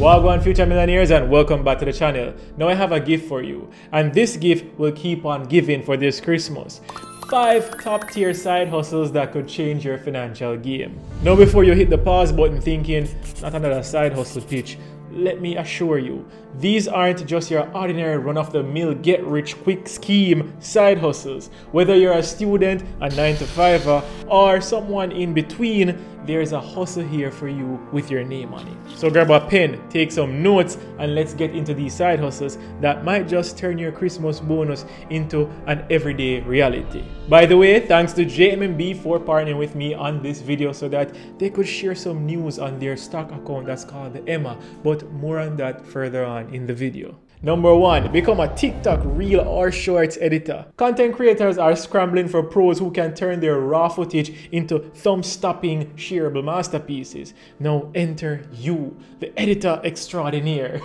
Wagwan future millionaires, and welcome back to the channel. Now I have a gift for you, and this gift will keep on giving for this Christmas. 5 top tier side hustles that could change your financial game. Now before you hit the pause button thinking, not another side hustle pitch, let me assure you, these aren't just your ordinary run-of-the-mill get-rich-quick scheme side hustles. Whether you're a student, a 9-to-5er, or someone in between, there's a hustle here for you with your name on it. So grab a pen, take some notes, and let's get into these side hustles that might just turn your Christmas bonus into an everyday reality. By the way, thanks to JMB for partnering with me on this video so that they could share some news on their stock account that's called the Emma, but more on that further on in the video. Number 1, become a TikTok reel or shorts editor. Content creators are scrambling for pros who can turn their raw footage into thumb-stopping shareable masterpieces. Now enter you, the editor extraordinaire.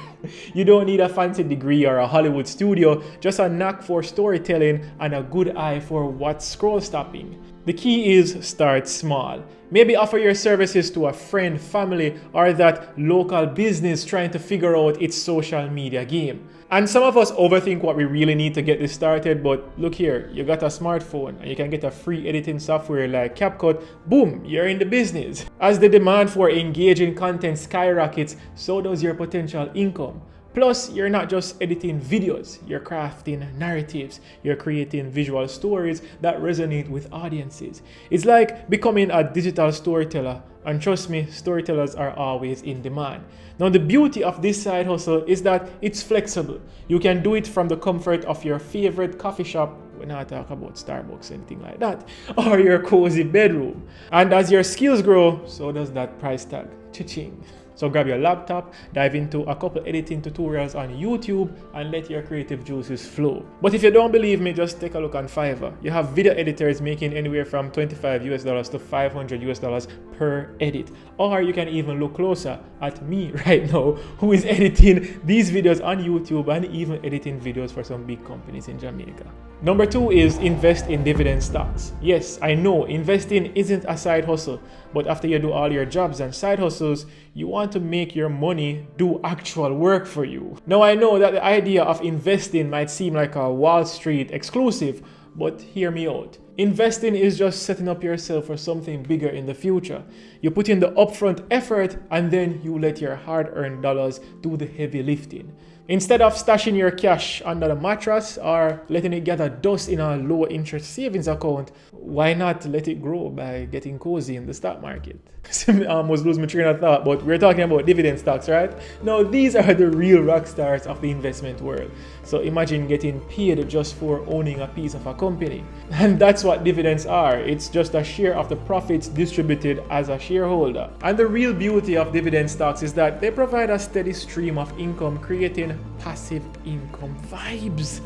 You don't need a fancy degree or a Hollywood studio, just a knack for storytelling and a good eye for what's scroll stopping. The key is start small. Maybe offer your services to a friend, family, or that local business trying to figure out its social media game. And some of us overthink what we really need to get this started, but look here, you got a smartphone and you can get a free editing software like CapCut, boom, you're in the business. As the demand for engaging content skyrockets, so does your potential income. Plus, you're not just editing videos, you're crafting narratives, you're creating visual stories that resonate with audiences. It's like becoming a digital storyteller, and trust me, storytellers are always in demand. Now, the beauty of this side hustle is that it's flexible. You can do it from the comfort of your favorite coffee shop, we're not talking about Starbucks or anything like that, or your cozy bedroom. And as your skills grow, so does that price tag. Cha-ching. So grab your laptop, dive into a couple editing tutorials on YouTube, and let your creative juices flow. But if you don't believe me, just take a look on Fiverr. You have video editors making anywhere from $25 to $500 per edit. Or you can even look closer at me right now, who is editing these videos on YouTube and even editing videos for some big companies in Jamaica. Number 2 is invest in dividend stocks. Yes, I know investing isn't a side hustle, but after you do all your jobs and side hustles, you want to make your money do actual work for you. Now I know that the idea of investing might seem like a Wall Street exclusive, but hear me out. Investing is just setting up yourself for something bigger in the future. You put in the upfront effort and then you let your hard-earned dollars do the heavy lifting. Instead of stashing your cash under the mattress or letting it gather dust in a low interest savings account, why not let it grow by getting cozy in the stock market? I almost lose my train of thought, but we're talking about dividend stocks, right? Now, these are the real rock stars of the investment world. So imagine getting paid just for owning a piece of a company. And that's what dividends are. It's just a share of the profits distributed as a shareholder. And the real beauty of dividend stocks is that they provide a steady stream of income, creating passive income vibes.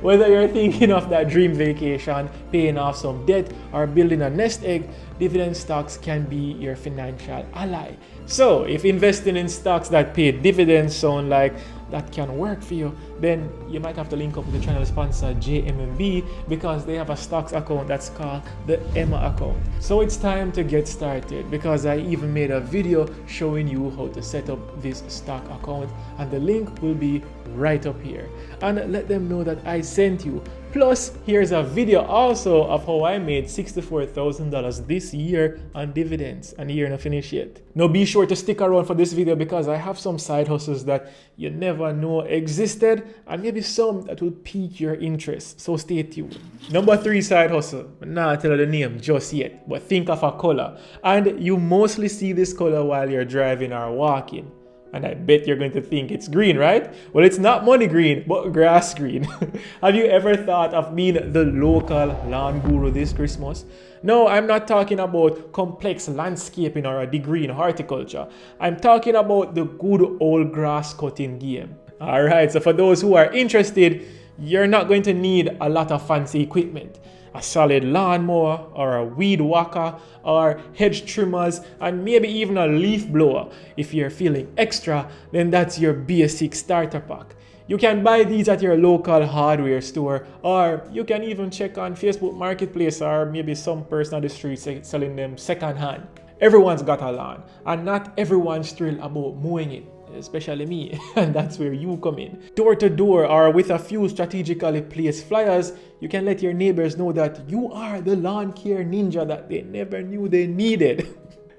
Whether you're thinking of that dream vacation, paying off some debt, or building a nest egg, dividend stocks can be your financial ally. So if investing in stocks that pay dividends sound like that can work for you, then you might have to link up with the channel sponsor JMB, because they have a stocks account that's called the Emma account. So it's time to get started, because I even made a video showing you how to set up this stock account, and the link will be right up here. And let them know that I sent you. Plus, here's a video also of how I made $64,000 this year on dividends, and you're not finished yet. Now be sure to stick around for this video, because I have some side hustles that you never know existed, and maybe some that will pique your interest, so stay tuned. Number 3 side hustle, I'm not tell you the name just yet, but think of a color, and you mostly see this color while you're driving or walking. And I bet you're going to think it's green, right? Well, it's not money green, but grass green. Have you ever thought of being the local lawn guru this Christmas? No, I'm not talking about complex landscaping or a degree in horticulture. I'm talking about the good old grass cutting game. Alright, so for those who are interested, you're not going to need a lot of fancy equipment. A solid lawnmower or a weed whacker or hedge trimmers, and maybe even a leaf blower. If you're feeling extra, then that's your basic starter pack. You can buy these at your local hardware store, or you can even check on Facebook Marketplace, or maybe some person on the street selling them secondhand. Everyone's got a lawn, and not everyone's thrilled about mowing it. especially me, and that's where you come in. Door to door or with a few strategically placed flyers, you can let your neighbors know that you are the lawn care ninja that they never knew they needed.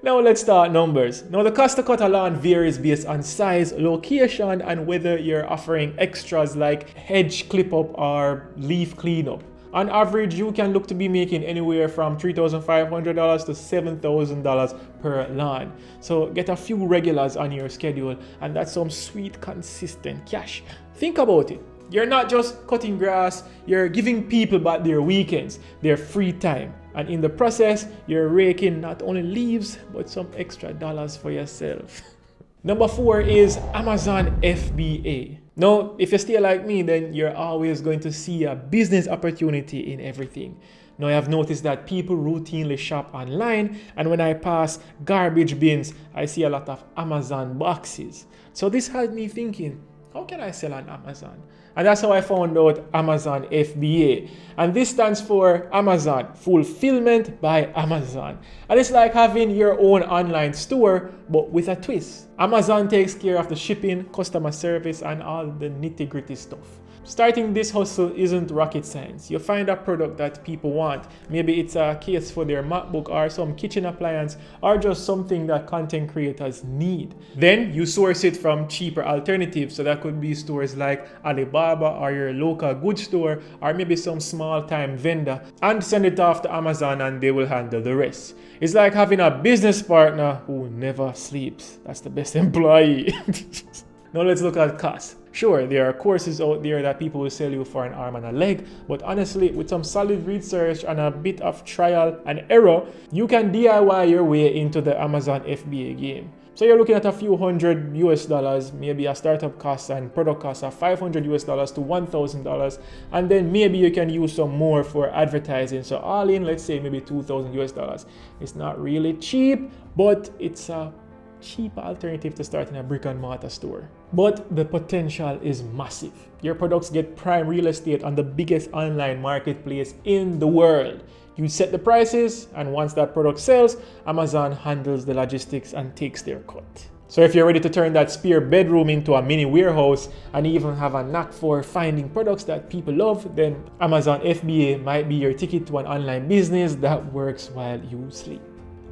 Now let's start numbers. Now the cost to cut a lawn varies based on size, location, and whether you're offering extras like hedge clip up or leaf cleanup. On average, you can look to be making anywhere from $3,500 to $7,000 per lawn. So get a few regulars on your schedule, and that's some sweet, consistent cash. Think about it. You're not just cutting grass, you're giving people back their weekends, their free time. And in the process, you're raking not only leaves, but some extra dollars for yourself. Number 4 is Amazon FBA. Now, if you stay like me, then you're always going to see a business opportunity in everything. Now, I have noticed that people routinely shop online, and when I pass garbage bins, I see a lot of Amazon boxes. So this had me thinking, how can I sell on Amazon? And that's how I found out Amazon FBA. And this stands for Amazon Fulfillment by Amazon. And it's like having your own online store, but with a twist. Amazon takes care of the shipping, customer service, and all the nitty-gritty stuff. Starting this hustle isn't rocket science. You find a product that people want. Maybe it's a case for their MacBook or some kitchen appliance or just something that content creators need. Then you source it from cheaper alternatives. So that could be stores like Alibaba or your local goods store or maybe some small time vendor, and send it off to Amazon and they will handle the rest. It's like having a business partner who never sleeps. That's the best employee. Now let's look at cost. Sure, there are courses out there that people will sell you for an arm and a leg, but honestly, with some solid research and a bit of trial and error, you can DIY your way into the Amazon FBA game. So you're looking at a few $100 US, maybe a startup cost and product cost of $500 US to $1,000, and then maybe you can use some more for advertising. So all in, let's say maybe $2,000 US. It's not really cheap, but it's a cheap alternative to starting a brick and mortar store. But the potential is massive. Your products get prime real estate on the biggest online marketplace in the world. You set the prices, and once that product sells, Amazon handles the logistics and takes their cut. So if you're ready to turn that spare bedroom into a mini warehouse and even have a knack for finding products that people love, then Amazon FBA might be your ticket to an online business that works while you sleep.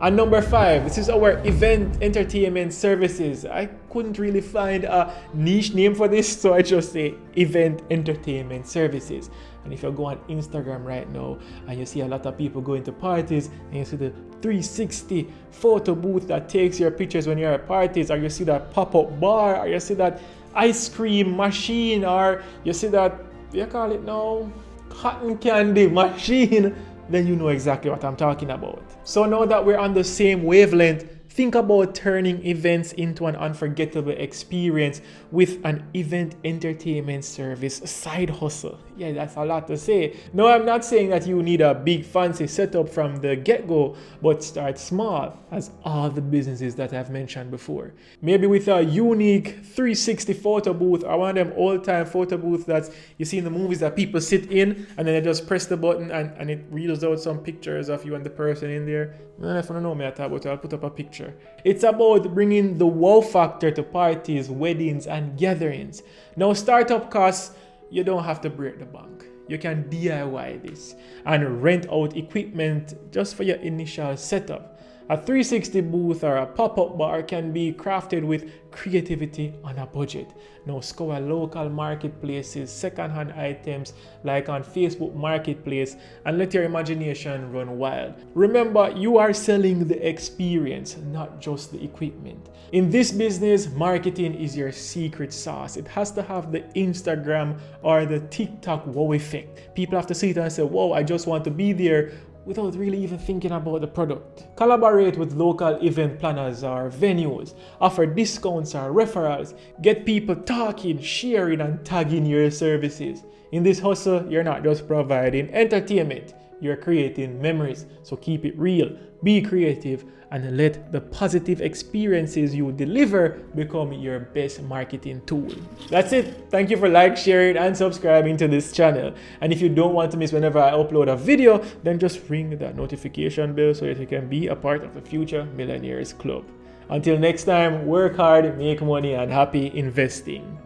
And number 5, this is our event entertainment services. I couldn't really find a niche name for this, so I just say event entertainment services. And if you go on Instagram right now and you see a lot of people going to parties and you see the 360 photo booth that takes your pictures when you're at parties, or you see that pop-up bar, or you see that ice cream machine, or you see that, you call it now, cotton candy machine, then you know exactly what I'm talking about. So now that we're on the same wavelength, think about turning events into an unforgettable experience with an event entertainment service side hustle. Yeah, that's a lot to say. No, I'm not saying that you need a big fancy setup from the get-go, but start small, as all the businesses that I've mentioned before. Maybe with a unique 360 photo booth, or one of them old-time photo booths that you see in the movies that people sit in and then they just press the button and it reels out some pictures of you and the person in there. If you don't know me, I'll put up a picture. It's about bringing the wow factor to parties, weddings, and gatherings. Now, startup costs, you don't have to break the bank. You can DIY this and rent out equipment just for your initial setup. A 360 booth or a pop-up bar can be crafted with creativity on a budget. Now scour local marketplaces, second-hand items like on Facebook Marketplace, and let your imagination run wild. Remember, you are selling the experience, not just the equipment. In this business, marketing is your secret sauce. It has to have the Instagram or the TikTok wow effect. People have to see it and say, wow, I just want to be there, without really even thinking about the product. Collaborate with local event planners or venues, offer discounts or referrals, get people talking, sharing, and tagging your services. In this hustle, you're not just providing entertainment, you're creating memories. So keep it real, be creative, and let the positive experiences you deliver become your best marketing tool. That's it. Thank you for sharing, and subscribing to this channel. And if you don't want to miss whenever I upload a video, then just ring that notification bell so that you can be a part of the Future Millionaires Club. Until next time, work hard, make money, and happy investing.